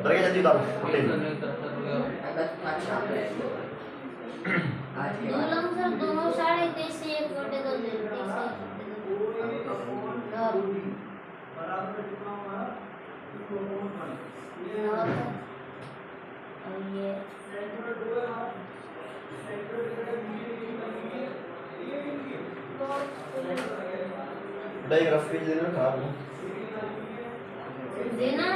उतर गया जल्दी उतारो उठे ही। दोनों सर दोनों 23.5 से 1 घंटे तो देते हैं। एक रफ पेज देना खराब हो देना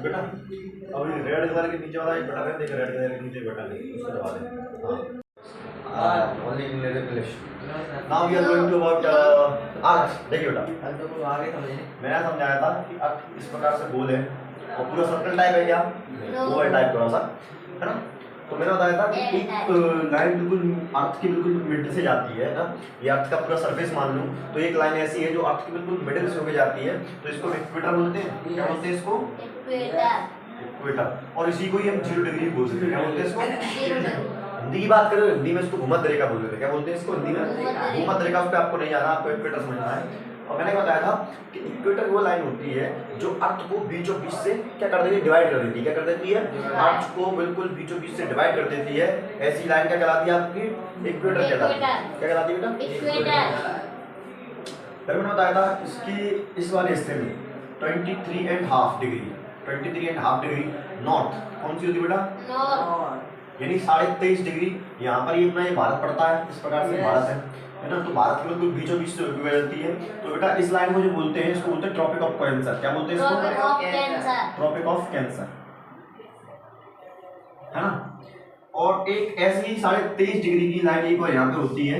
बेटा अभी रेड कलर के नीचे वाला एक बटन है, देख रेड कलर के नीचे बटन है, उसको दबा दे। हां only in English. Now we are going to about earth. देखिए बेटा तो आगे समझिए, मैंने समझाया था कि अर्थ इस प्रकार से गोल है और पूरा सर्कल टाइप है, क्या ओवल टाइप थोड़ा सा है ना। तो मैंने बताया था कि एक लाइन बिल्कुल अर्थ की बिल्कुल मिड से जाती है ना, ये अर्थ का पूरा सरफेस मान लूं तो एक लाइन ऐसी है जो अर्थ की बिल्कुल मिडिल से होकर जाती है, तो इसको इक्वेटर बोलते हैं। क्या बोलते हैं इसको? इक्वेटर। और इसी को ही हम 0 डिग्री बोल सकते हैं। क्या बोलते हैं इसको? हिंदी की बात करें, हिंदी में इसको भूमध्य रेखा बोल रहे थे। क्या बोलते हैं इसको हिंदी में? भूमध्य रेखा। उस पर आपको नहीं जाना, आपको इक्वेटर समझना है। और मैंने बताया था कि इक्वेटर वो लाइन होती है जो अर्थ को बीचों बीच से क्या कर देती है, डिवाइड कर देती है। क्या कर देती है? अर्थ को बिल्कुल बीचों बीच से डिवाइड कर देती है। ऐसी लाइन क्या कहलाती है आपकी? इक्वेटर कहलाती है। क्या कहलाती है बेटा? इक्वेटर। फिर मैंने बताया था इसकी इस वाले हिस्से में 23.5 डिग्री 23.5 डिग्री नॉर्थ कौन सी होती है बेटा? नॉर्थ। यानी 23.5 डिग्री यहाँ पर ये अपना ये भारत पड़ता है, इस प्रकार से भारत है ना। तो भारत की बिल्कुल बीचों बीच से मिलती है। तो बेटा इस लाइन को जो बोलते हैं इसको बोलते हैं ट्रॉपिक ऑफ कैंसर। क्या बोलते हैं इसको? ट्रॉपिक ऑफ कैंसर है ना। और एक ऐसी 23.5 डिग्री की लाइन एक और यहाँ पे होती है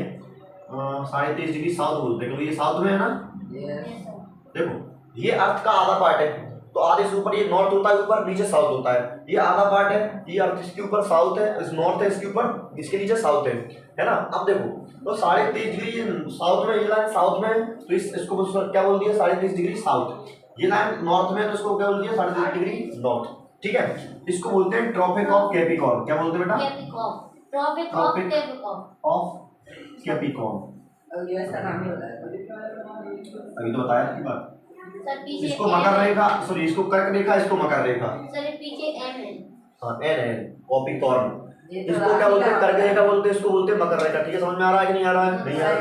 23.5 डिग्री साउथ बोलते हैं, क्योंकि ये साउथ में है ना। देखो ये अर्थ का आधा पार्ट है, तो आधे से ऊपर ये नॉर्थ होता है, ऊपर नीचे साउथ होता है। ये आधा पार्ट है, ये अर्थ इसके ऊपर साउथ है, इस नॉर्थ है, इसके ऊपर इसके नीचे साउथ है ना। अब देखो तो 23.5 डिग्री साउथ में, ये लाइन साउथ में है तो इसको क्या बोलती है? 23.5 डिग्री साउथ। ये लाइन नॉर्थ में है तो इसको क्या बोलती है? 23.5 डिग्री नॉर्थ। ठीक है, इसको बोलते हैं ट्रॉपिक ऑफ कैप्रिकॉर्न। क्या बोलते हैं बेटा? Tropic of Capricorn. अभी तो बताया की बात। इसको मकर रेखा, सॉरी इसको कर्क रेखा, इसको मकर रेखा। सर पीछे एन है। हां एन है, कैप्रिकॉर्न। इसको क्या बोलते हैं? कर्क रेखा बोलते हैं, इसको बोलते हैं मकर रेखा। ठीक है, समझ में आ रहा है कि नहीं आ रहा है? नहीं आ रहा है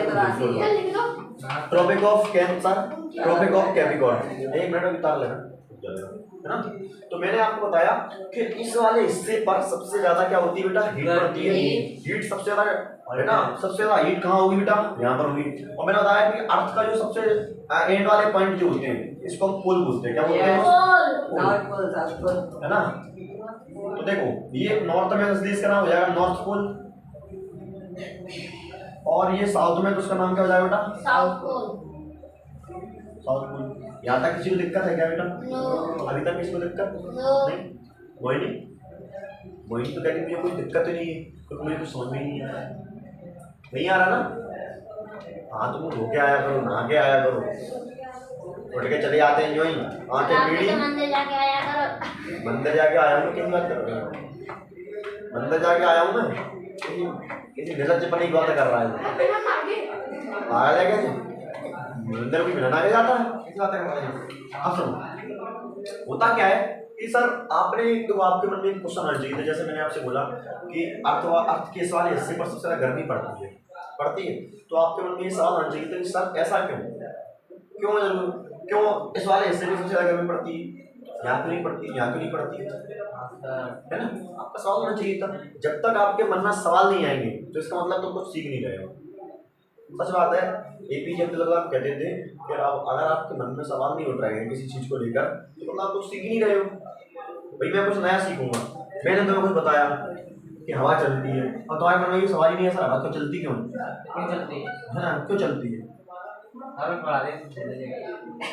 tropic of Cancer, tropic of Capricorn. एक मिनट उतार लेना है ना। तो मैंने आपको बताया कि इस वाले हिस्से पर सबसे ज्यादा क्या होती है बेटा? हीट पड़ती है। हीट सबसे ज्यादा है ना, सबसे ज्यादा हीट कहाँ होगी बेटा? यहाँ पर होगी। और मैंने बताया कि अर्थ का जो सबसे एंड वाले पॉइंट जो होते हैं इसको हम पोल बोलते हैं। क्या बोलते हैं? है ना। तो देखो ये नॉर्थ में देश का नाम हो जाएगा नॉर्थ पोल, और ये साउथ में तो उसका नाम क्या हो जाएगा बेटा? South pole. South pole. यहाँ तक किसी को दिक्कत है क्या बेटा? अभी तक किसी को दिक्कत नहीं? मोहिनी तो कहती मुझे कोई दिक्कत ही नहीं है, तो मुझे कुछ समझ में नहीं आ रहा है। नहीं आ रहा ना? हाँ तुम धो के आया करो, नहा के आया करो, उठ के चले आते हैं यूं ही आंखें मीड़ी। मंदिर जाके आया करो। मंदिर जाके आया हूँ? किस बात कर रहे हो? मंदिर जाके आया हूँ मैं? किसी निर्लज्जपनी की बात कर रहा है। पागल है क्या? मंदिर भी मिलना के जाता है, किस बात कर रहा है? अब सुनो होता क्या है कि सर आपने तो आपके मन में एक क्वेश्चन आना चाहिए था। जैसे मैंने आपसे बोला कि अर्थ के इस वाले हिस्से पर सबसे ज्यादा गर्मी पड़ती है, तो आपके मन में ये सवाल आना चाहिए था कि सर ऐसा क्यों इस वाले हिस्से में सबसे ज्यादा गर्मी पड़ती है, यहाँ क्यों नहीं पड़ती, यहाँ क्यों नहीं पड़ती है ना। आपका सवाल होना चाहिए था। जब तक आपके मन में सवाल नहीं आएंगे तो इसका मतलब तो कुछ सीख नहीं रहे हो। सच बात है, एपीजे अब्दुल कलाम कहते थे कि अब अगर आपके मन में सवाल नहीं उठ रहे हैं किसी चीज़ को लेकर तो मतलब आप कुछ सीख नहीं रहे हो। भाई मैं कुछ नया सीखूंगा, मैंने तुम्हें कुछ बताया कि हवा चलती है और तुम्हारे मन में ये सवाल ही नहीं है सर हवा तो चलती क्यों चलती है ना, क्यों चलती है? हमें पढ़ा दे।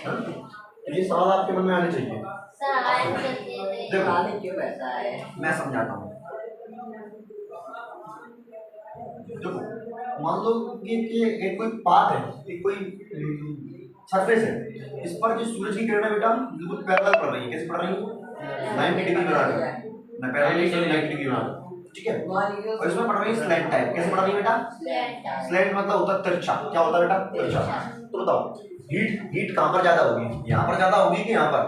हाँ? तो ये सवाल आपके मन में आने चाहिए। सर हवा चलती है। देखो क्यों ऐसा है? मैं समझाता हूँ। देखो मान लो कि एक कोई पाथ है, एक कोई सरफेस है, इस पर जो सूरज की किरणें बेटा बिल्कुल पैरेलल पड़ रही है। कैसे पड़ रही है? 90 डिग्री बना रही है ना, पैरेलल 90 डिग्री बना रही है, ठीक है। और इसमें पड़ रही है स्लैंट टाइप। कैसे पड़ रही है बेटा? स्लैंट मतलब होता है तिरछा। क्या होता है बेटा? तिरछा। तो बताओ हीट कहाँ पर ज्यादा होगी, यहाँ पर ज्यादा होगी कि यहाँ पर?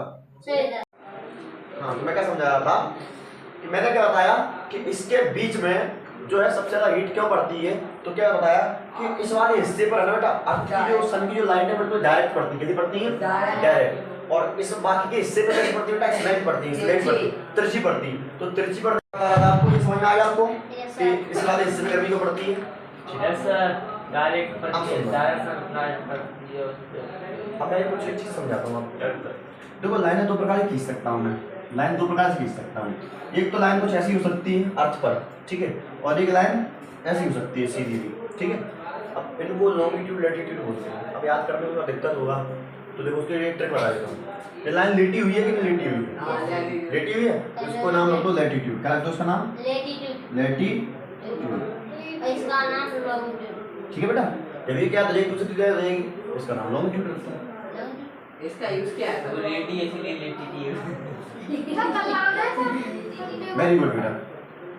हाँ, तो मैं क्या समझा रहा था कि मैंने क्या बताया कि इसके बीच में जो है सबसे ज्यादा हीट क्यों पड़ती है, तो क्या बताया कि इस वाले हिस्से पर है ना बेटा अर्थ की जो सन की जो लाइट है बिल्कुल डायरेक्ट पड़ती है। कैसी पड़ती है? डायरेक्ट। और इस बाकी के हिस्से में कैसी पड़ती है बेटा? स्लैंट पड़ती है, स्लैंट पड़ती है, तिरछी पड़ती है। तो तिरछी पड़ती है, आपको ये समझ में आ गया आपको कि इस वाले हिस्से में गर्मी क्यों पड़ती है? सर डायरेक्ट पड़ती है, डायरेक्ट पड़ती है। अब मैं कुछ एक चीज समझाता हूँ आपको। देखो लाइनें दो प्रकार की खींच सकता हूँ मैं, लाइन दो प्रकार से खींच सकता हूँ। एक तो लाइन कुछ ऐसी हो सकती है अर्थ पर, ठीक है, और एक लाइन ऐसी हो सकती है सीधी भी, ठीक है। अब इनको लॉन्गिट्यूड लैटिट्यूड बोलते हैं। अब याद करने में थोड़ा दिक्कत होगा तो देखो उसके लिए एक ट्रिक बता देता हूँ। ये लाइन लेटी हुई है कि नहीं लेटी हुई है? लेटी हुई है तो इसको नाम रख दो लैटिट्यूड। क्या रख दो उसका नाम? लैटिट्यूड। इसका नाम लॉन्गिट्यूड। ठीक है बेटा, जब ये क्या रहेगी दूसरी क्या रहेगी, इसका नाम लॉन्गिट्यूड रखते हैं। इसका यूज क्या है? तो लेटी इसलिए लेटी थी। वेरी गुड बेटा,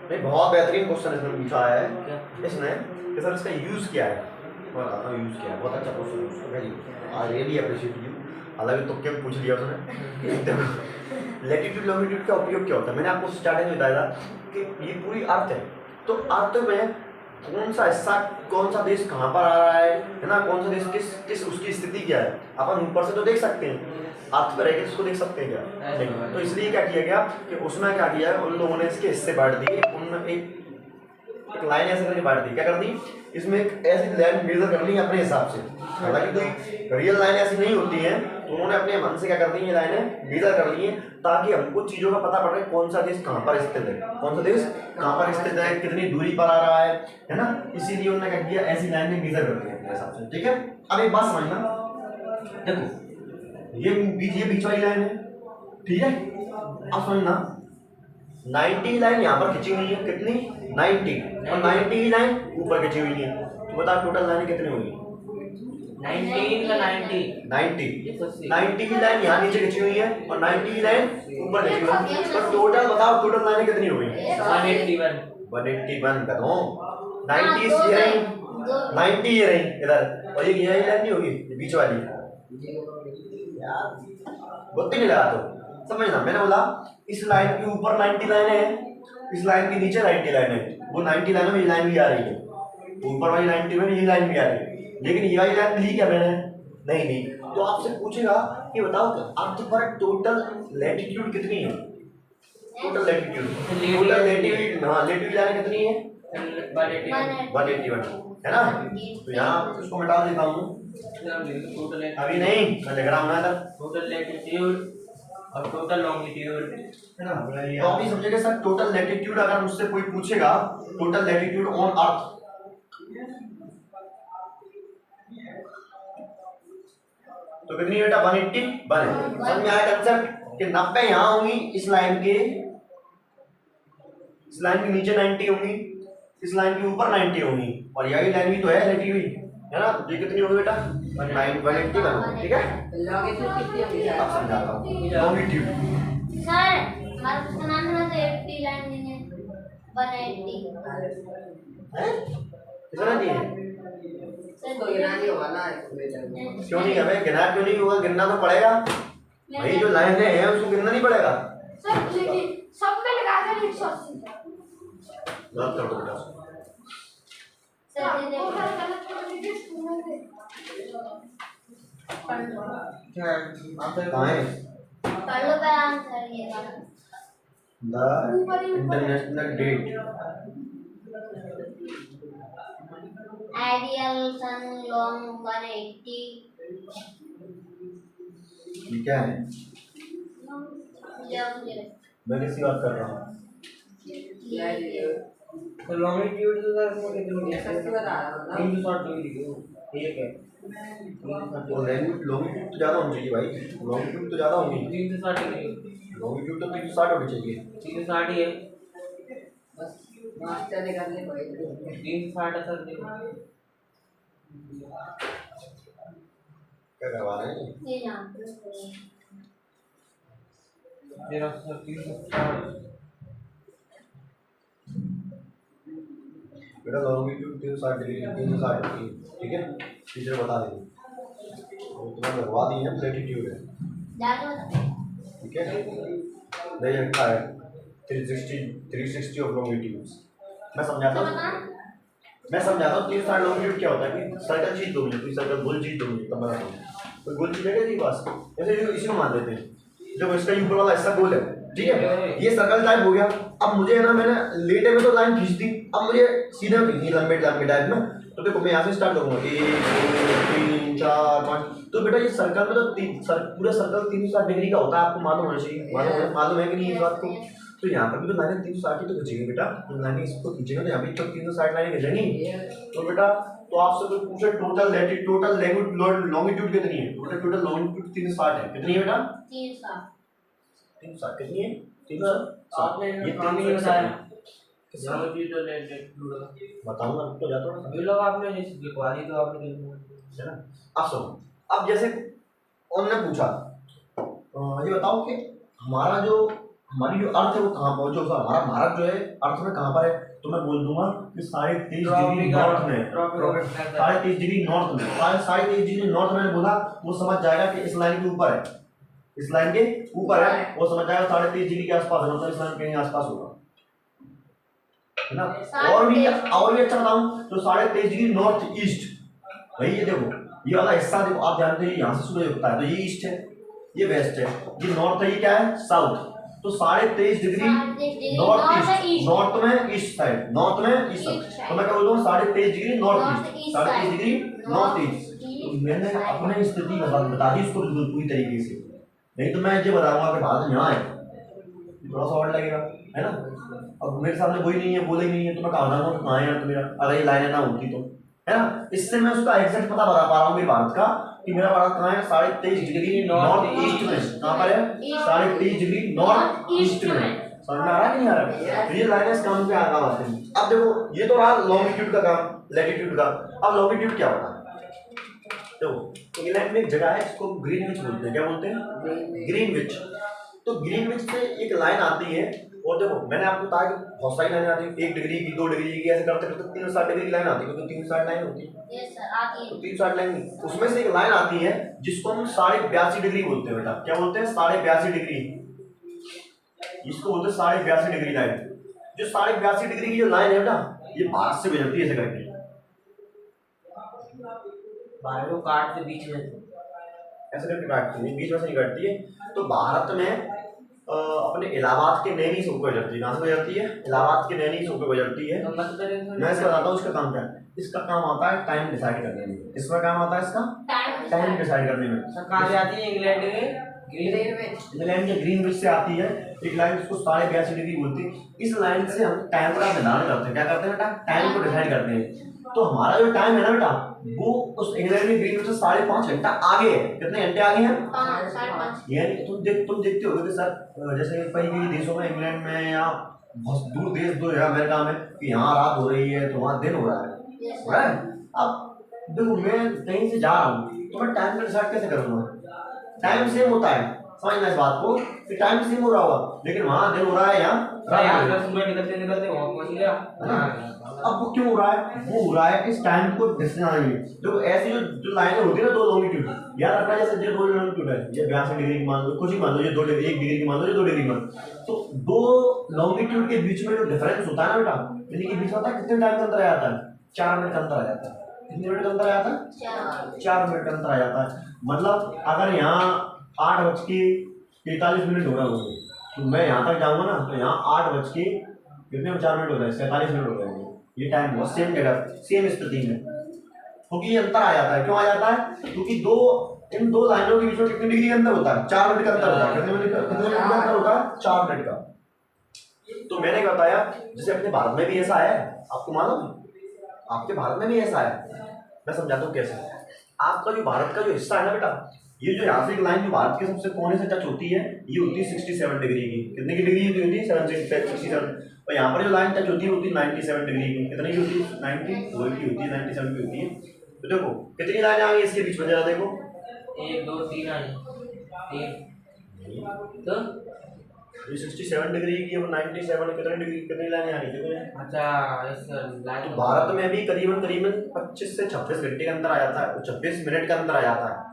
नहीं बहुत बेहतरीन क्वेश्चन इसने पूछा है इसने कि सर इसका यूज क्या है। मैं बताता हूँ यूज क्या है। बहुत अच्छा question, very I really appreciate you. हालांकि तो क्या पूछ लिया उसने। लैटिट्यूड लॉन्गिट्यूड का उपयोग क्या होता है? मैंने आपको स्टार्टिंग में बताया था कि ये पूरी अर्थ है, तो अर्थ में कौन सा हिस्सा, कौन सा देश कहाँ पर आ रहा है ना, कौन सा देश किस किस उसकी स्थिति क्या है, अपन ऊपर से तो देख सकते हैं, अर्थ पर रहेगा उसको देख सकते हैं क्या? नहीं। तो इसलिए क्या किया गया कि उसमें क्या किया है, उन लोगों ने इसके हिस्से बांट दिए। उनमें एक लाइन ऐसे करके बांट दी। क्या कर दी? इसमें एक ऐसी लाइन मेजर कर ली अपने हिसाब से। हालांकि कोई रियल लाइन ऐसी नहीं होती है, तो उन्होंने अपने मन से क्या कर दी, ये लाइनें मेजर कर ली है ताकि हमको चीज़ों का पता पड़ रहा है कौन सा देश कहाँ पर स्थित है, कौन सा देश कहाँ पर स्थित है, कितनी दूरी पर आ रहा है ना। इसीलिए उन्होंने क्या किया, ऐसी लाइनें मेजर कर दी अपने हिसाब से, ठीक है। अब एक बात समझना, देखो ये बीच वाली लाइन है, ठीक है। अब समझना 90 लाइन यहाँ पर खिंची हुई है, कितनी? 90। और 90 लाइन ऊपर खिंची हुई है, तो बता टोटल लाइन कितनी होगी? 19 का 90 90 की लाइन यहाँ नीचे खिंची हुई है और 90 की लाइन ऊपर खिंची हुई है, तो टोटल बताओ टोटल लाइन कितनी होगी? 181 कर दो। 90 ये रही, 90 ये रही इधर, और ये लाइन नहीं होगी, ये बीच वाली बहुत नहीं लगा। तो समझना, मैंने बोला इस लाइन के ऊपर 90 लाइन है, इस लाइन के नीचे 90 लाइन है। वो 90 लाइनों में ये लाइन भी आ रही है, ऊपर वाली 90 में ये लाइन भी आ रही है, लेकिन ये वाली लाइन ली क्या मैंने? नहीं ली। तो आपसे पूछेगा कि बताओ कि अर्थ पर टोटल लैटिट्यूड कितनी है? टोटल लैटिट्यूड हाँ लैटिट्यूड लाइन कितनी है? 181 है ना। तो यहाँ इसको मिटा देता हूँ, अभी नहीं, मैं लिख रहा हूँ ना। टोटल लैटिट्यूड और टोटल लॉन्गिट्यूड है ना। तो आप ये समझिएगा सर, टोटल लैटिट्यूड अगर मुझसे कोई पूछेगा, टोटल लैटिट्यूड ऑन अर्थ, तो कितनी बेटा? 180 बने। समझ में आया कंसेप्ट कि 90 यहाँ होंगी इस लाइन के, इस लाइन के नीचे 90 होंगी, इस लाइन के ऊपर 90 होंगी, और यही लाइन भी तो है लेटी हुई, है ना। ये कितनी होगी बेटा? 180 बने, ठीक है। लॉन्गिट्यूड कितनी होगी? अब समझाता हूँ लॉन्गिट्यूड। सर हमारा उसका नाम है तो 80 लाइन देंगे 180 है, कितना नहीं है? तो गिना नहीं होगा ना, क्यों नहीं है भाई? गिना क्यों नहीं होगा? गिनना तो पड़ेगा भाई, जो लाइनें हैं उसको गिनना नहीं पड़ेगा। सर लेकिन सब में लगा कर 180 गलत कर दो बेटा। सर देखो कहाँ है? पढ़ लो पहले आंसर ये वाला। The international date ideal sun long 180 ये क्या है? मैं किसकी बात कर रहा हूँ? तो लॉन्गिट्यूड तो सर वो कितनी है? सस्ती बता रहा हूँ ना। 360 डिग्री हो। ठीक है। तो लॉन्गिट्यूड तो ज़्यादा होनी चाहिए भाई, लॉन्गिट्यूड तो ज़्यादा होगी। 360 डिग्री। लॉन्गिट्यूड तो 360 होनी चाहिए। 360 ही है। बस मास्टर निकालने पड़ेगा। 360 है सर देखो। क्या करवा रहे हैं? ये जानते हो मेरा सर 360 बेटा लॉन्गिट्यूड 360 डिग्री 360 डिग्री, ठीक है, टीचर बता देंगे। तो तुम्हें लगवा दी है, प्लेटिट्यूड है, ठीक है, नहीं रखा है 360 ऑफ लॉन्गिट्यूड्स। मैं समझाता हूँ 360 लॉन्गिट्यूड क्या होता है कि सर्कल चीज दो मुझे, कोई सर्कल गोल चीज दो मुझे, तब बताता हूँ। कोई गोल चीज है क्या पास? जैसे इसी को मान लेते हैं, जब इसका ऊपर वाला हिस्सा गोल है, ठीक है, ये सर्कल टाइप हो गया। अब मुझे है ना, मैंने लेटे में तो लाइन खींच दी, अब मुझे सीधा खींचनी लंबे लंबे टाइप में। तो देखो मैं यहाँ से स्टार्ट करूँगा 1 2 3 4 5। तो बेटा ये सर्कल में तो पूरा सर्कल 360 डिग्री का होता है, आपको मालूम होना चाहिए। मालूम है कि नहीं इस बात को? तो यहाँ पर भी तो लाइनें 360 तो खींचेंगे बेटा, तो लाइनें इसको खींचेंगे तो यहाँ भी तो 360 लाइनें खींचेंगी। तो बेटा तो आपसे कोई पूछे टोटल लॉन्गिट्यूड कितनी है? टोटल लॉन्गिट्यूड 360 है। कितनी है बेटा? 360 कितनी है? 360। आपने ये काम ही बताया। लॉन्गिट्यूड और लैटिट्यूड बताऊंगा तो जाता हूँ अभी लोग आपने जैसे लिखवा दी तो आपने है ना। अब सुनो, अब जैसे उन्होंने पूछा ये बताओ कि हमारी जो अर्थ है वो कहाँ पहुंचे, हमारा भारत जो है अर्थ में कहाँ पर है? तो मैं बोल दूंगा कि 23.5 डिग्री नॉर्थ में, 23.5 डिग्री नॉर्थ में, 23.5 डिग्री नॉर्थ में बोला, वो समझ जाएगा कि इस लाइन के ऊपर है, इस लाइन के ऊपर है, वो समझ जाएगा 23.5 डिग्री के आसपास है, मतलब इस लाइन के कहीं आसपास होगा, है ना। और भी अच्छा बताऊं तो 23.5 डिग्री नॉर्थ ईस्ट, भाई ये देखो ये वाला हिस्सा देखो, आप जानते हैं यहाँ से सूरज उगता है, तो ये ईस्ट है, ये वेस्ट है, ये नॉर्थ है, ये क्या है? साउथ। तो 23.5 डिग्री नॉर्थ ईस्ट, नॉर्थ में ईस्ट साइड, नॉर्थ में ईस्ट साइड। तो मैं क्या बोलता हूँ 23.5 degree north east, 23.5 degree north east. तो मैंने अपनी स्थिति बता दी उसको पूरी तरीके से, नहीं तो मैं ये बताऊंगा कि भारत यहाँ है, थोड़ा सा और लगेगा, है ना। अब मेरे सामने कोई नहीं है, बोले ही नहीं है, तो मैं कहा बताऊंगा कहाँ है तो मेरा, अगर ये लाइनें ना होती तो, है ना। इससे मैं उसका एग्जैक्ट पता बता पा रहा हूँ मेरे भारत का कि मेरा भारत कहाँ है, 23.5 डिग्री नॉर्थ ईस्ट में। कहाँ पर है? 23.5 डिग्री नॉर्थ ईस्ट में। समझ में आ रहा है कि नहीं आ रहा? तो ये लाइनें इस काम पे काम आते हैं। अब देखो ये तो रहा लॉन्गिट्यूड का काम, लैटिट्यूड का। अब लॉन्गिट्यूड क्या होता है? देखो इंग्लैंड में एक जगह है जिसको ग्रीनविच बोलते हैं। क्या बोलते हैं? ग्रीनविच। तो ग्रीनविच से एक लाइन आती है, और देखो मैंने आपको कहा कि बहुत सारी लाइन आती है, 1 डिग्री की, 2 डिग्री की, ऐसे करते करते 360 डिग्री की लाइन आती है, क्योंकि 360 लाइन होती है। यस सर आती तो है। 360 लाइन, उसमें से एक लाइन आती है जिसको हम 82.5 डिग्री बोलते हैं बेटा। क्या बोलते हैं? 82.5 डिग्री। इसको बोलते हैं 82.5 डिग्री लाइन। जो 82.5 डिग्री की जो लाइन है बेटा, ये भारत से गुजरती है ऐसे करके, भारत को काट के बीच में ऐसे करके काटती है, बीच में से नहीं काटती है। तो भारत में अपने इलाहाबाद के नैनी से होकर गुजरती है। कहाँ से गुजरती है? इलाहाबाद के नैनी से होकर गुजरती है। मैं इसका बताता हूँ इसका काम क्या है। इसका काम आता है टाइम डिसाइड करने में। इसका काम आता है इसका टाइम डिसाइड करने में। कहाँ से आती है? इंग्लैंड के इंग्लैंड के ग्रीनविच से आती है एक लाइन, उसको 82.5 डिग्री बोलती है। इस लाइन से हम टाइम का निर्धारण करते हैं। क्या करते हैं बेटा? टाइम को डिसाइड करते हैं। तो हमारा जो टाइम है ना बेटा, वो उस इंग्लैंड के ग्रीनविच से 5.5 घंटा आगे है। कितने घंटे आगे हैं? 5.5। यानी तुम देखते हो कि सर जैसे कई देशों में, इंग्लैंड में या बहुत दूर देश दूर है अमेरिका में, कि यहाँ रात हो रही है तो वहाँ दिन हो रहा है। अब देखो मैं कहीं से जा रहा हूँ तो मैं टाइम का डिसाइड कैसे करूँगा? टाइम सेम होता है, समझना इस बात को कि टाइम सेम हो रहा होगा, लेकिन वहाँ दिन हो रहा है, यहाँ रात हो रहा है। निकलते वहाँ पहुँच गया। अब वो क्यों हो रहा है? वो हो रहा है इस टाइम को डिस्टेंस में। देखो ऐसी जो लाइनें होती है ना, 2 लॉन्गिट्यूड, याद रखना, जैसे ये 2 लॉन्गिट्यूड है, ये 82 डिग्री की मान लो, कुछ ही मान लो, ये 2 डिग्री, 1 डिग्री की मान लो, ये 2 डिग्री मान, तो 2 लॉन्गिट्यूड के बीच में जो डिफरेंस होता है ना बेटा, इनके बीच में होता है कितने टाइम का अंतर आ जाता है? 4 मिनट का अंतर आ जाता है। कितने मिनट का अंतर आ जाता है? 4 मिनट का अंतर आ जाता है। मतलब अगर यहाँ 8:43 हो रहा होंगे, तो मैं यहाँ तक जाऊँगा ना, तो यहाँ 8:00 कितने 4 मिनट हो जाए, 47 मिनट हो जाएंगे। ये टाइम बहुत सेम जगह, सेम स्थिति में, क्योंकि ये अंतर आ जाता है। क्यों आ जाता है? क्योंकि इन दो लाइनों के बीच में कितनी डिग्री का अंतर होता है? 4 मिनट का अंतर होता है। कितने मिनट का अंतर होता है? 4 मिनट का। तो मैंने बताया जैसे अपने भारत में भी ऐसा है, आपको मालूम है? आपके भारत में भी ऐसा है। मैं समझाता हूँ कैसे। आपका जो भारत का जो हिस्सा है ना बेटा, ये जो यहाँ से एक लाइन जो भारत के सबसे कोने से टच होती है, ये होती है 67 डिग्री की। कितने की डिग्री होती है? 67। और यहाँ पर जो लाइन टच होती है 97 डिग्री की। कितने की होती है? 90 की होती है, 97 की होती है। तो देखो कितनी लाइन आ गई इसके बीच में, जरा देखो। 1 2 3 आई 3 तो ये 67 डिग्री की, अब 97 कितने डिग्री, कितनी लाइनें आ गई देखो। अच्छा इस लाइन तो भारत में भी करीबन करीबन 25 से 26 घंटे का अंतर आ जाता है, 26 मिनट का अंतर आ जाता है।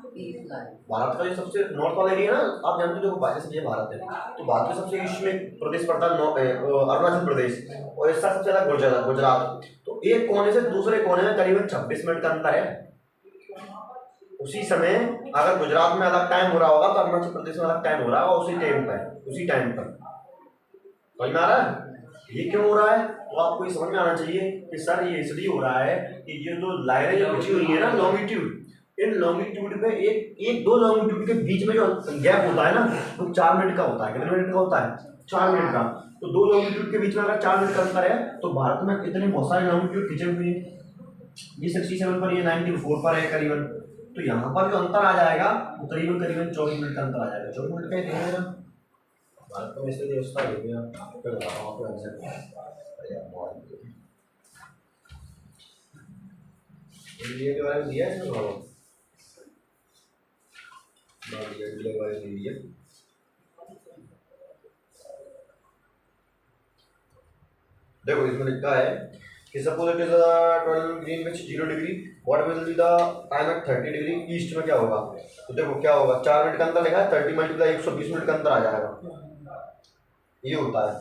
भारत का जो सबसे नॉर्थ वाला एरिया ना, आप जानते हो देखो बाईस ये भारत है, तो भारत में सबसे ईस्ट में प्रदेश पड़ता है अरुणाचल प्रदेश, और इसका सबसे ज्यादा गुजरात। तो एक कोने से दूसरे कोने में करीबन 26 मिनट का अंतर है। उसी समय अगर गुजरात में अलग टाइम हो रहा होगा तो अरुणाचल प्रदेश में अलग टाइम हो रहा होगा, उसी टाइम पर। समझ में आ रहा है ये क्यों हो रहा है? तो आपको ये समझ में आना चाहिए कि सर ये इसलिए हो रहा है कि ये जो लाइनें जो खींची हुई है ना लॉन्गिट्यूड, इन लॉन्गिट्यूड पे एक दो लॉन्गिट्यूड के बीच में जो गैप होता है ना वो 4 मिनट का होता है। कितने मिनट का होता है? 4 मिनट का। तो दो लॉन्गिट्यूड के बीच में अगर 4 मिनट का अंतर है तो भारत में इतने बहुत सारे लॉन्गिट्यूड खींचे हुए हैं। ये 67 पर, ये 94 पर है करीबन। तो यहाँ पर जो अंतर आ जाएगा वो करीबन 24 मिनट का अंतर आ जाएगा। 24 मिनट का ही देखेगा भारत में इसलिए व्यवस्था देगी फिर बताता हूँ आपको इंडिया के बारे में दिया है इसमें इंडिया के बारे में दिया। देखो इसमें लिखा है कि suppose it is 12 Greenwich 0 degree, what will be the time at 30 degree east में क्या होगा? तो देखो क्या होगा, 4 मिनट का अंतर लिखा है, 30 मल्टीप्लाई 120 मिनट का अंतर आ जाएगा। ये होता है।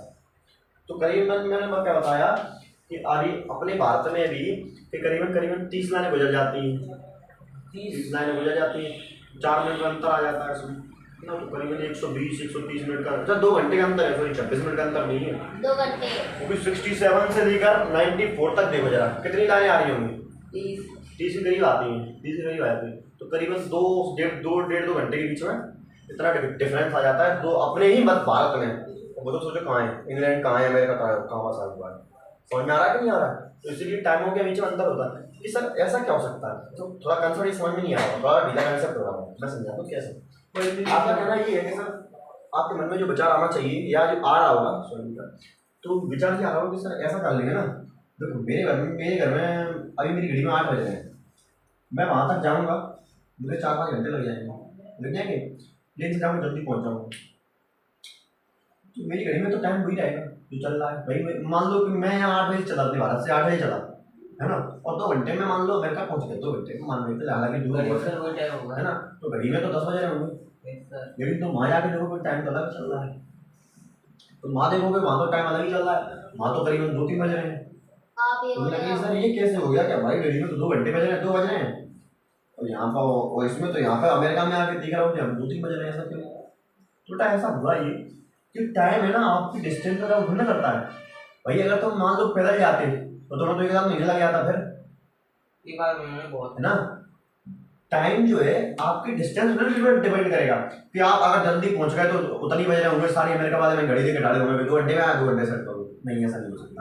तो करीबन मैंने क्या बताया कि आदि अपने भारत में भी कि करीबन 30 लाइनें गुजर जाती हैं, 30 लाइनें गुजर जाती हैं, 4 मिनट का अंतर आ जाता है इसमें ना। तो करीबन 120-130 मिनट का, अच्छा 2 घंटे का अंतर है, सॉरी 26 मिनट का अंतर नहीं है, 2 घंटे। वो भी 67 से लेकर 94 तक देखो जरा कितनी लाइनें आ रही होंगी? 30 के करीब आती हैं, 30 के करीब आती हैं। तो करीबन 2 घंटे के बीच में इतना डिफरेंस आ जाता है। तो अपने ही मत भारत में वो तो सोचो कहाँ है, इंग्लैंड कहाँ है, अमेरिका कहाँ है, कहाँ साल हुआ है। समझ में आ रहा है कि नहीं आ रहा है? तो इसीलिए टाइमों के बीच में अंतर होता है कि सर ऐसा क्या हो सकता है। तो थोड़ा कंसेप्ट समझ में नहीं आ रहा, थोड़ा ढीला कंसेप्ट हो रहा है, मैं समझा दूँ कैसे। आपका कहना ये है कि सर आपके मन में जो विचार आना चाहिए या जो आ रहा होगा तो विचार क्या आ रहा होगा कि सर ऐसा कर लेंगे ना। देखो मेरे घर में अभी मेरी घड़ी में 8 बज रहे हैं, मैं वहाँ तक जाऊँगा मुझे 4-5 घंटे लग जाएंगे, प्लेन से जाऊँगा जल्दी पहुँच जाऊँगा। तो मेरी घड़ी में तो टाइम वही रहेगा जो चल रहा है भाई। मान लो कि मैं यहाँ 8 बजे चला, अपने भारत से 8 बजे चला है ना, और 2 घंटे में मान लो अमेरिका पहुँच गया, 2 घंटे में मान लो, हालांकि दूर है ना, तो घड़ी में तो 10 बज रहे होंगे, लेकिन तो वहाँ जाके देखोगे टाइम तो अलग चल रहा है। तो वहाँ देखोगे वहाँ तो टाइम अलग ही चल रहा है, वहाँ तो करीबन 2-3 बज रहे हैं। तो लगे सर ये कैसे हो गया, क्या भाई घड़ी में तो 2 घंटे बज रहे हैं, 2 बज रहे हैं, और यहाँ पर और इसमें तो यहाँ पर अमेरिका में आके दिख रहा हूँ कि हम 2-3 बज रहे हैं। ऐसा क्यों? तो ऐसा हुआ ये कि टाइम है ना आपकी डिस्टेंस का भिन्न करता है भाई। अगर तुम मान लो पैदल जाते तो तुम्हें तो एक आध महीना लग जाता, फिर ये बात मैंने बहुत है ना। टाइम जो है आपकी डिस्टेंस पर डिपेंड करेगा कि आप अगर जल्दी पहुंच गए तो उतनी बजे होंगे, सारी अमेरिका वाले में घड़ी लेके डाले होंगे 2 घंटे में आया, 2 घंटे सेट करो, नहीं ऐसा नहीं हो सकता।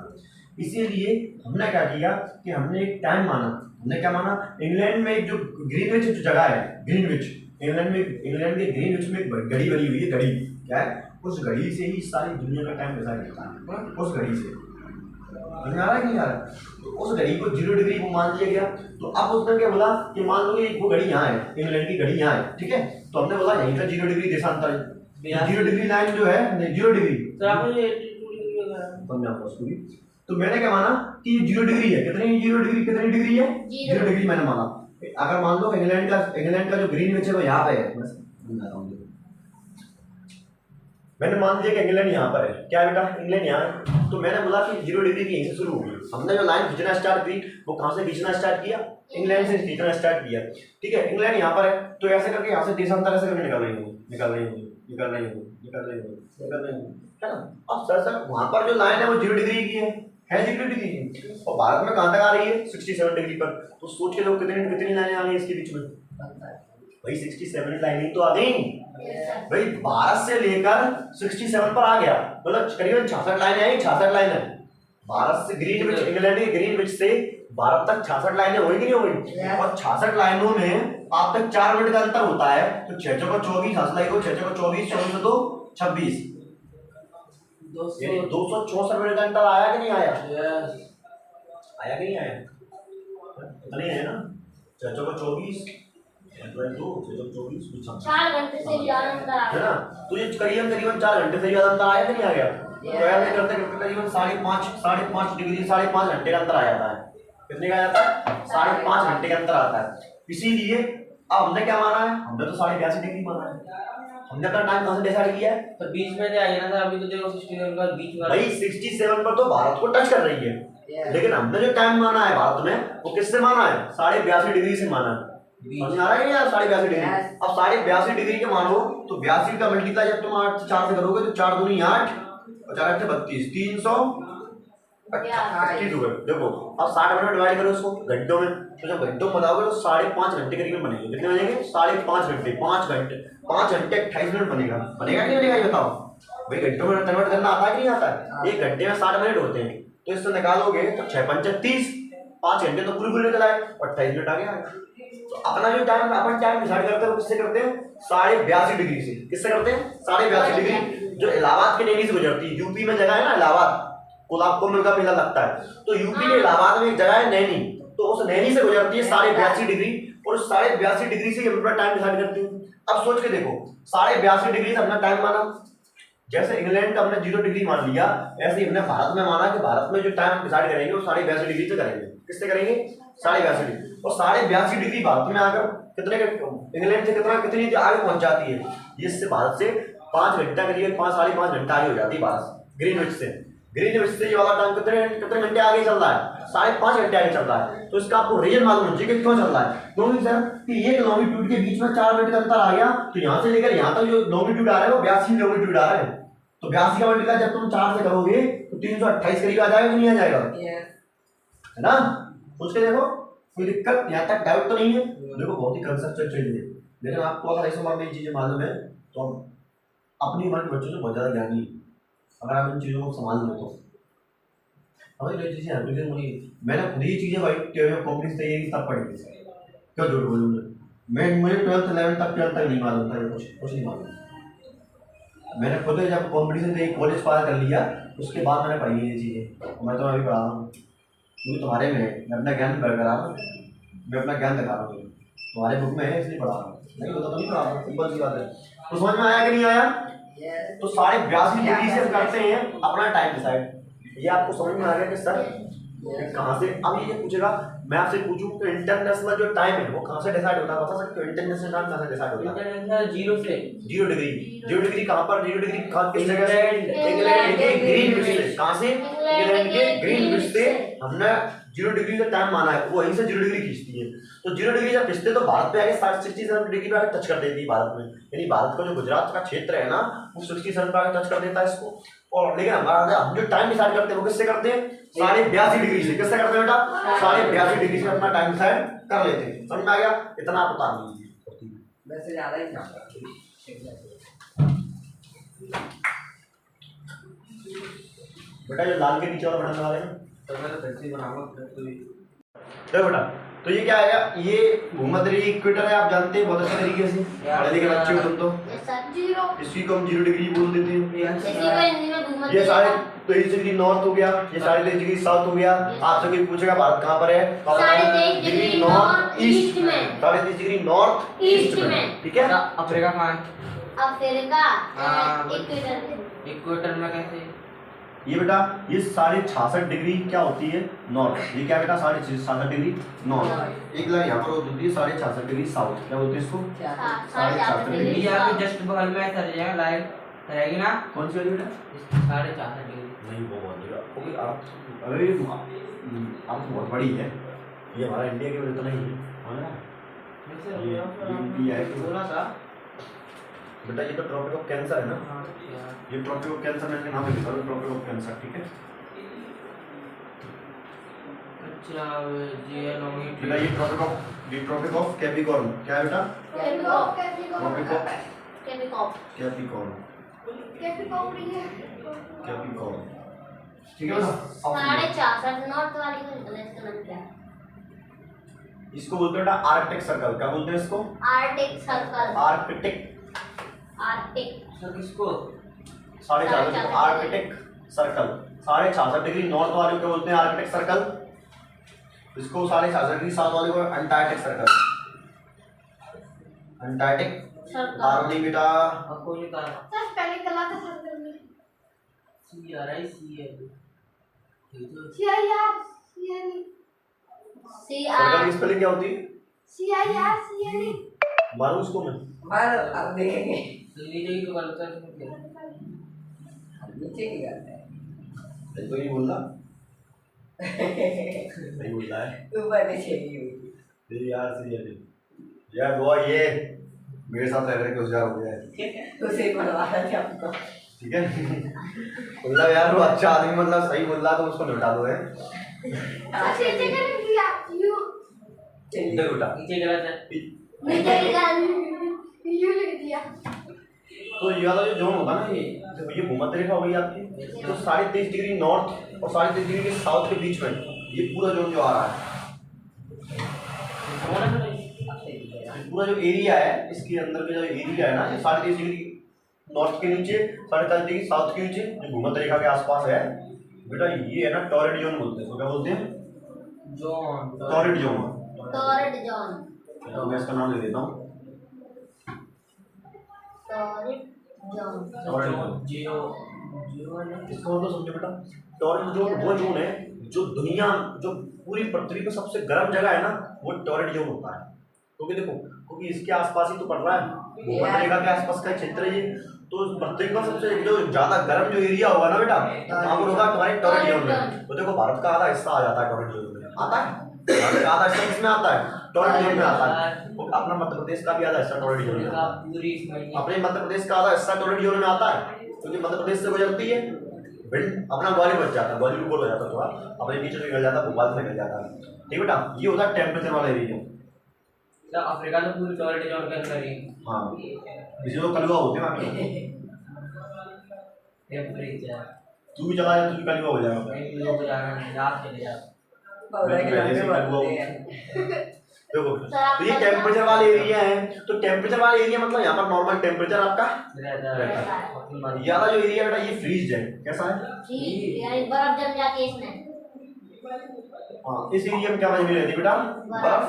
इसीलिए हमने क्या किया कि हमने एक टाइम माना। हमने क्या माना, इंग्लैंड में एक जो ग्रीनविच जो जगह है, ग्रीनविच इंग्लैंड के ग्रीनविच में एक घड़ी बनी हुई है। घड़ी क्या है, उस घड़ी से ही सारी दुनिया का टाइम डिसाइड होता है, उस घड़ी से। समझ में आ रहा है कि नहीं आ रहा? तो उस घड़ी को 0 डिग्री को मान लिया गया। तो अब उसने क्या बोला कि मान लो कि वो घड़ी यहाँ है, इंग्लैंड की घड़ी यहाँ है, ठीक है, तो हमने बोला यहीं का 0 डिग्री देशांतर है, 0 डिग्री लाइन जो है 0 डिग्री तो मैंने क्या माना कि 0 डिग्री है। कितनी 0 डिग्री, कितनी डिग्री है? 0 डिग्री मैंने माना। अगर मान लो इंग्लैंड का जो ग्रीनविच है वो यहाँ पे है, मैं समझा रहा हूँ, मैंने मान लिया कि इंग्लैंड यहाँ पर है। क्या है बेटा, इंग्लैंड यहाँ है, तो मैंने बोला कि 0 डिग्री की यहीं से शुरू होगी। हमने जो लाइन खींचना स्टार्ट की वो कहाँ से खींचना स्टार्ट किया? इंग्लैंड से खींचना स्टार्ट किया, ठीक है। इंग्लैंड यहाँ पर है तो ऐसे करके यहाँ से देशांतर ऐसे करके निकल रही होगी, है ना। अब सर वहाँ पर जो लाइन है वो 0 डिग्री की है, है 0 डिग्री और भारत में कहाँ तक आ रही है 67 डिग्री पर। तो सोच के लोग कितनी कितनी लाइनें आ गई इसके बीच में भाई 67 लाइनें तो आ गई भाई। भारत से लेकर 67 पर आ गया मतलब करीबन 66 लाइनें आई। 66 लाइनें भारत से ग्रीनविच इंग्लैंड के ग्रीनविच से भारत तक 66 लाइनें होगी नहीं होगी। और 66 लाइनों में आप तक 4 मिनट का अंतर होता है तो 6 चौका 24 हंसलाई को 6 चौका 24 24 तो 26 264 मिनट का अंतर आया कि नहीं आया? आया कि नहीं आया? इतना ही है ना 6 चौका 24 4 घंटे से ज्यादा अंतर आ है गया ना। तो ये करीबन 4 घंटे से ज्यादा अंतर आया कि नहीं आ गया? तो ऐसे करते करते करीबन 5.5 डिग्री 5.5 घंटे का अंतर आ जाता है। कितने का आ जाता है? 5.5 घंटे का अंतर आता है। इसीलिए अब हमने क्या माना है? हमने तो 82.5 डिग्री माना है। हमने अपना टाइम कहाँ से डिसाइड किया है? तो बीच में आ गया ना अभी तो देखो 67 का बीच में भाई 67 पर तो भारत को टच कर रही है लेकिन हमने जो टाइम माना है भारत में वो किससे माना है? 82.5 डिग्री से माना है। समझ आ रहा है यार 82.5 डिग्री। अब 82.5 डिग्री के मानो तो 82 का मल्टीप्लाई जब तुम 8 से 4 से करोगे तो 4 दूनी 8 और 4 8 32 328 हुए। देखो अब 60 मिनट डिवाइड करो उसको घंटों में तो जब घंटों में बताओगे तो 5.5 घंटे करीबन बनेंगे। कितने बनेंगे? 5.5 घंटे 5 घंटे 28 मिनट बनेगा। बनेगा कि नहीं बनेगा ये बताओ भाई। घंटों में कन्वर्ट करना आता है कि नहीं आता है? एक घंटे में 60 मिनट होते हैं तो इससे निकालोगे तो 6 5 30 5 घंटे तो पूरे चलाए और 28 मिनट आ गया। तो अपना जो टाइम अपन टाइम डिसाइड करते हैं वो किससे करते हैं? 82.5 डिग्री से। किससे करते हैं? 82.5 डिग्री जो इलाहाबाद के नेवी से गुजरती है। यूपी में जगह है ना इलाहाबाद कुंभ का मेला लगता है तो यूपी के इलाहाबाद में एक जगह है नैनी तो उस नैनी से गुजरती है 82.5 डिग्री और उस 82.5 डिग्री से अपना टाइम डिसाइड करती है। अब सोच के देखो 82.5 डिग्री से अपना टाइम माना जैसे इंग्लैंड का हमने 0 डिग्री मान लिया ऐसे ही हमने भारत में माना कि भारत में जो टाइम डिसाइड करेंगे वो 82.5 डिग्री से करेंगे। किससे करेंगे? 82.5 डिग्री। और 82.5 डिग्री भारत में आकर कितने इंग्लैंड से कितनी आगे पहुंच जाती है? इससे भारत से 5 घंटा करीब 5 5.5 घंटा आगे हो जाती है भारत ग्रीनविच से। ग्रीनविच से ये वाला टाइम कितने घंटे आगे चल रहा है? 5.5 घंटे आगे चल रहा है। तो इसका आपको रीजन मालूम होना चाहिए कि क्यों चल रहा है। क्योंकि सर कि ये लॉन्गिट्यूड के बीच में 4 मिनट का अंतर आ गया तो यहाँ से लेकर यहाँ तक जो लॉन्गिट्यूड आ रहा है वो 82 लॉन्गिट्यूड आ रहा है। तो 82 का मल्टीप्लाई जब तुम 4 से करोगे तो 328 करीब आ जाएगा कि नहीं आ जाएगा? है ना। सोच के देखो कोई दिक्कत यहाँ तक डाउट तो नहीं है। देखो बहुत ही कंसेप्चुअल चीज है लेकिन आपको अगर ऐसे मान में चीजें मालूम है तो अपनी उम्र के बच्चों से बहुत ज्यादा ज्ञानी अगर आप इन चीजों को संभाल लो तो हमें जो चीजें एप्लीकेशन होनी। मैंने खुद ही चीजें भाई कॉम्पिटिशन तैयारी की तब पढ़ी थी। क्यों झूठ बोलूँ मैं मुझे 12th 11th तक 12th तक नहीं मालूम था कुछ नहीं मालूम। मैंने खुद जब कॉम्पिटिशन से कॉलेज पार कर लिया उसके बाद मैंने पढ़ी ये चीज़ें। मैं तो अभी पढ़ा रहा हूँ क्योंकि तुम्हारे में है। मैं अपना ज्ञान बढ़ रहा हूँ मैं अपना ज्ञान दिखा रहा हूँ तुम्हारे बुक में है इसलिए पढ़ा रहा हूँ। नहीं होता तो नहीं पढ़ा रहा सिंपल सी बात है। तो समझ में आया कि नहीं आया? तो 82.5 डिग्री से करते हैं अपना टाइम डिसाइड। ये आपको समझ में आ गया कि सर कहाँ से? अब ये पूछेगा मैं आपसे पूछूं तो इंटरनेशनल जो टाइम है वो कहाँ से डिसाइड होता है? बता सकते हो इंटरनेशनल टाइम कहाँ से डिसाइड होता है? इंटरनेशनल 0 से 0 डिग्री। 0 डिग्री कहाँ पर? 0 डिग्री किस जगह से? इंग्लैंड के ग्रीनविच से। कहाँ से? इंग्लैंड के ग्रीनविच से हमने 0 डिग्री का टाइम माना है वो वहीं से 0 डिग्री खींचती है। तो 0 डिग्री जब खींचते तो भारत पे आगे 67 डिग्री पे आगे टच कर देती है भारत में। यानी भारत का जो गुजरात का क्षेत्र है ना वो 67 पे आगे टच कर देता है इसको। और लेकिन हमारा हम जो टाइम डिसाइड करते हैं वो किससे करते हैं? 82.5 डिग्री से। किससे करते हैं बेटा? 82.5 डिग्री से अपना टाइम डिसाइड कर लेते हैं। समझ में आ गया? इतना आप बता दीजिए। वैसे ज्यादा ही था बेटा जो लाल के नीचे वाला बटन दबा देना तो मैं तो पेंसिल बनाऊंगा देखो बेटा। तो ये क्या आएगा? ये भूमध्य इक्वेटर है आप जानते हैं बहुत अच्छे तरीके से पढ़े लिखे बच्चे हो तुम तो। इसी को हम 0 डिग्री बोल देते हैं। ये 23 डिग्री नॉर्थ हो गया ये 23 डिग्री साउथ हो गया। आपसे कोई पूछेगा भारत कहाँ पर है? 23 डिग्री नॉर्थ ईस्ट में। 23 डिग्री नॉर्थ ईस्ट में। ठीक है। अफ्रीका कहाँ है? अफ्रीका इक्वेटर में कैसे? ये बेटा ये 66.5 डिग्री क्या होती है? नॉर्थ। ये क्या बेटा 66.5 डिग्री नॉर्थ। एक लाइन यहाँ पर होती है 66.5 डिग्री साउथ। क्या बोलते हैं इसको? 66.5 डिग्री। यहाँ पे जस्ट बगल में ऐसा रहेगा लाइन रहेगी ना। कौन सी वाली बेटा? 66.5 डिग्री। नहीं वो बहुत जगह क्योंकि आप अरे आप बहुत बड़ी है ये हमारा इंडिया के इतना ही है। ये है बोला था बेटा ये तो ट्रॉपिक ऑफ कैंसर है ना। ये ट्रॉपिक ऑफ कैंसर मैंने नाम लिखा है ट्रॉपिक ऑफ कैंसर। ठीक है बेटा ये ट्रॉपिक ऑफ कैप्रिकॉर्न क्या है बेटा? कैप्रिकॉर्न ठीक है बेटा। 4.5 नॉर्थ वाली को निकला इसका नाम क्या है? इसको बोलते हैं बेटा आर्कटिक सर्कल। क्या बोलते हैं इसको? Arctic circle. आर्कटिक किसको 4.5 आर्कटिक सर्कल 66.5 डिग्री नॉर्थ वाले को बोलते हैं आर्कटिक सर्कल। इसको 66.5 डिग्री साउथ वाले को अंटार्कटिक सर्कल। अंटार्कटिक आर्कटिक बेटा आपको ये कहा सर पहले कला का सर्कल में CRI सर्कल की स्पेलिंग क्या होती है? CIR मालूम इसको मैं? बाहर अब देखेंगे नीचे की तो गलत है इसमें क्या नीचे की करते हैं नहीं तो नहीं बोल रहा नहीं बोल रहा है ऊपर नीचे की हुई तेरी यार से यार वो ये मेरे साथ रह रहे के होशियार हो गया है उसे बनवा रहा था आपको ठीक है मतलब यार वो अच्छा आदमी मतलब सही बोल रहा तो उसको निपटा दो है इधर उठा नीचे गलत है तो ये वाला जो जोन होगा ना ये भूमध्य रेखा हो गई आपकी तो 23.5 डिग्री नॉर्थ और 23.5 डिग्री के साउथ के बीच में ये पूरा जोन जो आ रहा है ये पूरा जो एरिया है इसके अंदर का जो एरिया है ना ये 23.5 डिग्री नॉर्थ के नीचे 23.5 डिग्री साउथ के नीचे जो भूमध्य रेखा के आसपास है बेटा ये है ना टॉरेड जोन बोलते हैं। तो क्या बोलते हैं? Zone torrid zone. Torrid zone तो मैं इसका नाम ले देता हूँ टॉरेड जोन जियो जियो है इसका मतलब समझो बेटा टॉरेड जोन वो जोन है जो दुनिया जो पूरी पृथ्वी पर सबसे गर्म जगह है ना वो टॉरेड जोन होता है। क्योंकि देखो क्योंकि इसके आसपास ही तो पड़ रहा है भूमध्य रेखा के आसपास का क्षेत्र है ये तो पृथ्वी का सबसे जो ज्यादा गर्म जो एरिया होगा ना बेटा वहाँ पर होगा तुम्हारे टॉरेड जोन में। तो देखो भारत का आधा हिस्सा आ जाता है टॉरेड जोन में आता है भारत का आधा हिस्सा किसमें आता है टॉरेड जोन में आता है। तो अपना मध्य प्रदेश का भी आधा हिस्सा टॉरेड जोन में आता है पूरी अपने मध्य प्रदेश का आधा हिस्सा टॉरेड जोन में आता है क्योंकि मध्य प्रदेश से गुजरती है अपना ग्वालियर बच जाता है ग्वालियर ऊपर हो जाता है थोड़ा अपने नीचे से निकल जाता है भोपाल से निकल जाता है ठीक बेटा। ये होता है टेम्परेचर वाला एरिया। तो अफ्रीका तो पूरी टॉरेड जोन के अंदर ही हाँ इसे लोग कलवा होते हैं वहाँ टेंपरेचर तू भी चला जा तू भी कलवा हो जाएगा कहीं लोग जाना रात चले जा मैं तो पहले से कलवा हूँ। देखो तो ये टेम्परेचर वाले एरिया है तो टेम्परेचर वाले एरिया मतलब यहाँ पर नॉर्मल टेम्परेचर आपका रहता है ये वाला जो एरिया बेटा ये फ्रीज है कैसा है? ठीक यानी बर्फ जम जाती है इसमें। हाँ इस एरिया में क्या जमी रहती है बेटा? बर्फ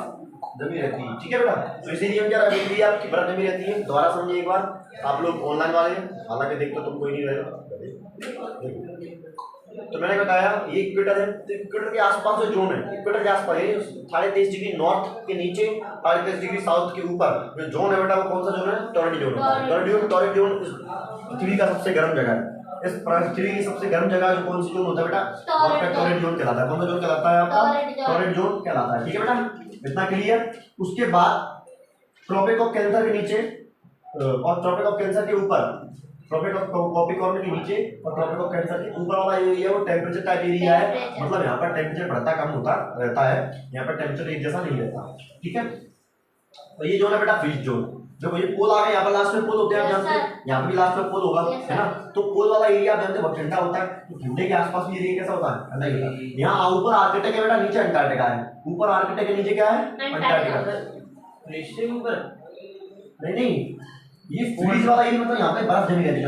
जमी रहती है ठीक है बेटा। तो इस एरिया में क्या रहती है आपकी बर्फ जमी रहती है। दोबारा समझिए एक बार आप लोग ऑनलाइन वाले हालांकि देखते तुम कोई नहीं रहे तो मैंने बताया ये इक्वेटर है तो इक्वेटर के आसपास जो जोन है इक्वेटर के आसपास 23.5 डिग्री नॉर्थ के नीचे 23 डिग्री साउथ के ऊपर जो जोन है बेटा वो कौन सा जोन है? टॉरेड जोन। टॉरेड जोन पृथ्वी का सबसे गर्म जगह है। इस पृथ्वी की सबसे गर्म जगह जो कौन सी जोन होता है बेटा? आपका टॉरेड जोन कहलाता है। कौन सा जोन कहलाता है आपका? टॉरेड जोन कहलाता है ठीक है बेटा इतना क्लियर। उसके बाद ट्रॉपिक ऑफ कैंसर के नीचे और ट्रॉपिक ऑफ कैंसर के ऊपर ट्रॉपिक ऑफ कैप्रिकॉर्न के नीचे और ट्रॉपिक ऑफ कैंसर के ऊपर वाला एरिया वो टेम्परेचर टाइप एरिया है। मतलब यहाँ पर टेम्परेचर बढ़ता कम होता रहता है यहाँ पर टेम्परेचर एक जैसा नहीं रहता ठीक है। तो ये जोन है बेटा फ्रीज जोन। जो ये पोल आ गए यहाँ पर लास्ट में पोल होते हैं आप जानते हैं यहाँ पर भी लास्ट में पोल होगा है ना। तो पोल वाला एरिया आप जानते हैं बहुत ठंडा होता है तो ठंडे के आसपास भी एरिया कैसा होता है ठंडा होता है। यहाँ ऊपर आर्कटिक है बेटा नीचे अंटार्कटिका है। ऊपर आर्कटिक है नीचे क्या है? अंटार्कटिका। ऊपर नहीं ये फ्रीज वाला एरिया मतलब यहाँ पे बर्फ जमी रहती है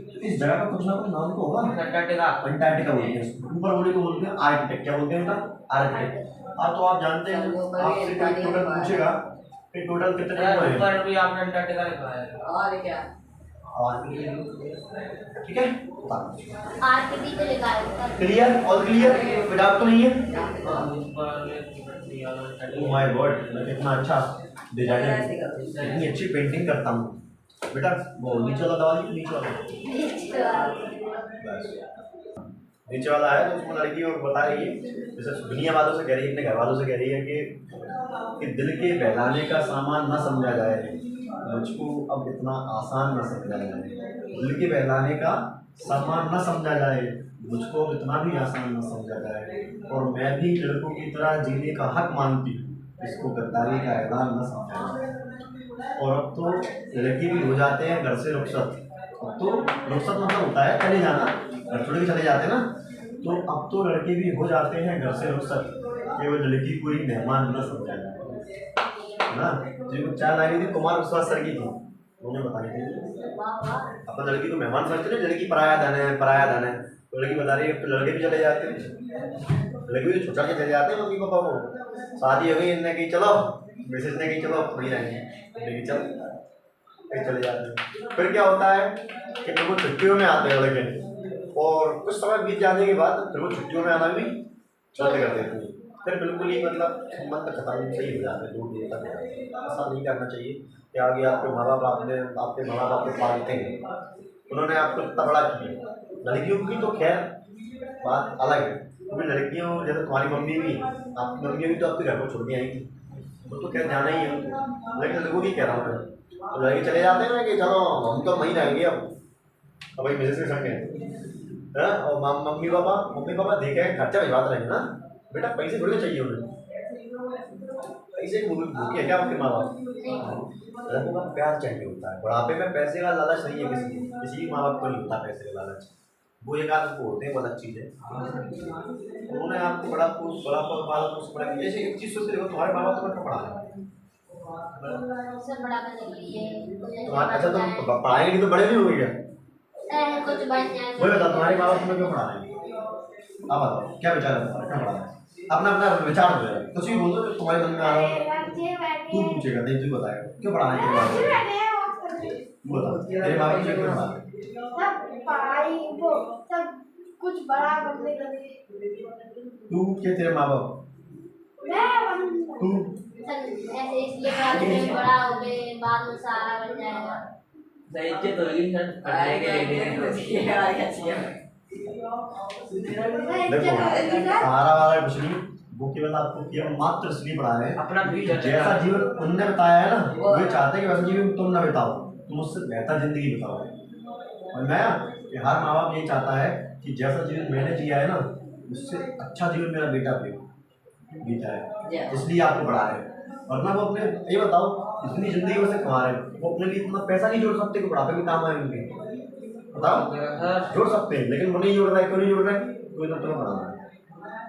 तो इस जगह का कुछ ना कुछ नाम तो होगा। अंटार्कटिका बोलते हैं ऊपर वाले को बोलते हैं आर्कटिक। क्या बोलते हैं बेटा? आर्कटिक। हाँ तो आप जानते हैं आपसे कोई टोटल पूछेगा कि टोटल कितने यार हैं ऊपर भी आपने अंटार्कटिका लिखा है और क्या ठीक है आर्कटिक पे लिखा है क्लियर ऑल क्लियर विदाउट तो नहीं है। ओह माय गॉड मैं कितना अच्छा डिजाइनर इतनी अच्छी पेंटिंग करता हूँ बेटा। वो नीचे वाला दबा दीजिए नीचे वाला बस नीचे वाला है तो उसमें लड़की और बता रही है जैसे दुनिया वालों से कह रही है अपने घर वालों से कह रही है कि दिल के बहलाने का सामान न समझा जाए मुझको अब इतना आसान न समझा जाए। दिल के बहलाने का सम्मान न समझा जाए, मुझको इतना भी आसान न समझा जाए, और मैं भी लड़कों की तरह जीने का हक मानती हूँ, इसको गद्दारी का ऐलान न समझा जाए। और अब तो लड़के भी हो जाते हैं घर से रुखसत। अब तो रुखसत मतलब होता है चले जाना, घर छोड़ के चले जाते हैं ना, तो अब तो लड़के भी हो जाते हैं घर से रुखसत, केवल लड़की को ही मेहमान न समझा जाए ना। जो चाय लाई थी कुमार विश्वास सर की थी, उन्होंने बताई थी अपन लड़की को मेहमान समझते ना, लड़की पराया धन है, पराया धन है, तो लड़की बता रही है लड़के भी चले जाते हैं, लड़के भी छुट्टा के चले जाते हैं मम्मी पापा को। शादी हो गई, इनने कही चलो, मिसेज ने कही चलो थोड़ी रहेंगे, लेकिन चल कहीं चले जाते हैं। फिर क्या होता है कि फिर वो छुट्टियों में आते हैं लड़के, और कुछ समय बीत जाने के बाद फिर वो छुट्टियों में आना भी बंद कर देते हैं, फिर बिल्कुल ही मतलब संबंध खत्म सही हो जाते हैं, दूर दूर तक। ऐसा नहीं करना चाहिए कि आगे आपके माँ बाप आपके माँ बाप आपको पालते हैं, उन्होंने आपको इतना बड़ा किया। लड़कियों की तो खैर बात अलग है, क्योंकि लड़कियों जैसे तुम्हारी मम्मी भी, आपकी मम्मी भी तो आपके घर को छोड़ के आई थी, वो तो खैर जाना ही है, लेकिन लड़कों की कह रहा हूँ मैं, तो लड़के चले जाते हैं ना कि चलो हम तो वहीं रहेंगे अब भाई मिसेज के संग है, और मम्मी पापा देखे खर्चा भिजवाते रहेंगे ना, बेटा पैसे थोड़ी चाहिए उन्हें, पैसे भूखी है क्या आपके माँ बाप? लड़कों का प्यार चाहिए होता है, बुढ़ापे में पैसे का लालच नहीं है किसी भी माँ बाप को नहीं होता पैसे का लालच, वो एक आदत को होते हैं, बहुत अच्छी चीज़ है। उन्होंने आपको बड़ा पाला पोस बड़ा किया। जैसे एक चीज़ सोच देखो, तुम्हारे माँ बाप तुम्हें पढ़ा है, अच्छा तुम पढ़ाएंगे नहीं तो बड़े नहीं होंगे कुछ बन जाए। वही बताओ तुम्हारे माँ बाप तुम्हें क्यों पढ़ा रहे हैं? आप बताओ क्या विचार है तुम्हारा, क्यों पढ़ा रहे हैं? अपना अपना विचार हो जाएगा, कुछ भी बोल दो तुम्हारे मन में आ रहा हो, तू पूछेगा नहीं तू बताएगा क्यों पढ़ा रहे हैं, तू बता तेरे माँ बाप क्यों पढ़ा रहे हैं? पढ़ाई वो सब कुछ बड़ा करने के लिए। तू क्या तेरे माँ बाप तू ऐसे इसलिए बड़ा हो गए, बाद में सारा बन जाएगा। साहित्य तो लेकिन सर देखो सहारा वाला कुछ नहीं, वो केवल आपको केवल मात्र इसलिए पढ़ा रहे हैं अपना फ्यूचर जैसा जीवन उनने बताया है ना, वे चाहते हैं कि वैसा जीवन तुम ना बिताओ, तुम उससे बेहतर जिंदगी बिताओ। और मैं कि हर माँ बाप यही चाहता है कि जैसा जीवन मैंने जिया है ना, उससे अच्छा जीवन मेरा बेटा भी बीता है, इसलिए आपको पढ़ा रहे हैं। वरना वो अपने ये बताओ इतनी जिंदगी में से कमा रहे हैं, वो अपने लिए इतना पैसा नहीं जोड़ सकते कि बुढ़ापे में काम आए उनके, बताओ जोड़ सकते हैं, लेकिन वो नहीं जोड़ रहा है। क्यों नहीं जोड़ रहे? कोई ना तुम्हें पढ़ा रहा है,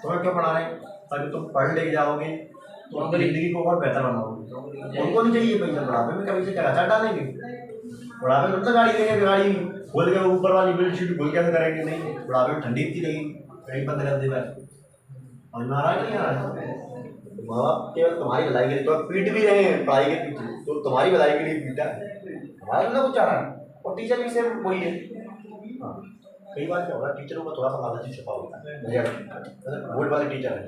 तुम्हें क्यों पढ़ा रहे हैं? ताकि तुम पढ़ लेके जाओगे तो अपनी जिंदगी को और बेहतर बनाओगे। उनको नहीं चाहिए पैसा, बुढ़ापे में कभी से क्या डालेंगे, बुढ़ापे में तो गाड़ी देंगे, गाड़ी खोल के ऊपर वाली बिल्ड शीट खोल कैसे करेंगे? नहीं, बुढ़ापे में ठंडी इतनी लगेगी, कहीं बंद कर दे और नारा नहीं आ रहा है। माँ बाप केवल तुम्हारी भलाई के लिए तो पीट भी रहे हैं पढ़ाई के पीछे, तो तुम्हारी भलाई के लिए पीटा है, हमारा ना कुछ चाह रहा है। और टीचर भी सेम वही है। हाँ, कई बार क्या होगा टीचरों का थोड़ा सा लालची छुपा होता है, बोर्ड वाले टीचर है,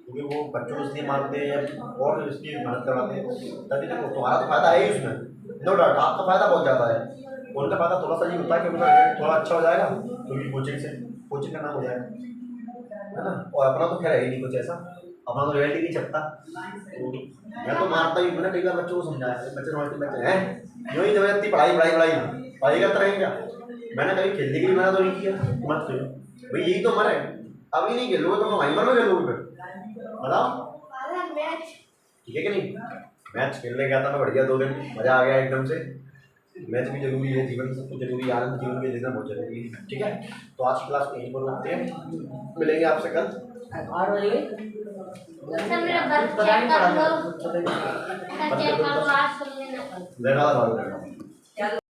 क्योंकि वो बच्चों को इसलिए मारते हैं और इसकी मेहनत करवाते हैं ताकि देखो तुम्हारा तो फायदा है ही उसमें, नो डाउट आपका फायदा बहुत ज़्यादा है, उनका फायदा थोड़ा सा ये होता है कि उनका रेट थोड़ा अच्छा हो जाएगा, क्योंकि कोचिंग का नाम हो जाएगा, है ना। और अपना तो खैर है ही नहीं कुछ ऐसा, अपना तो रियलिटी नहीं चलता। तो मैं तो मानता ही, मैंने कई बार बच्चों को समझाया, बच्चे हैं जो ही जबरदस्ती पढ़ाई करते रहेंगे क्या? मैंने कभी खेलने के लिए मना तो नहीं किया, मत खेलो भाई, यही तो मर है, अभी नहीं खेलोगे तो वहीं मर में खेलोगे फिर, बताओ ठीक है कि नहीं। मैच खेलने गया था मैं, बढ़िया 2 दिन मजा आ गया एकदम से। मैच भी जरूरी है, जीवन सब कुछ जरूरी है, आनंद जीवन में देना बहुत जरूरी है, ठीक है। तो आज की क्लास को यहीं पर रखते हैं, मिलेंगे आपसे कल 8 बजे। सर मेरा बर्थ चेक कर लो, चेक कर लो आज कर लेना। देखा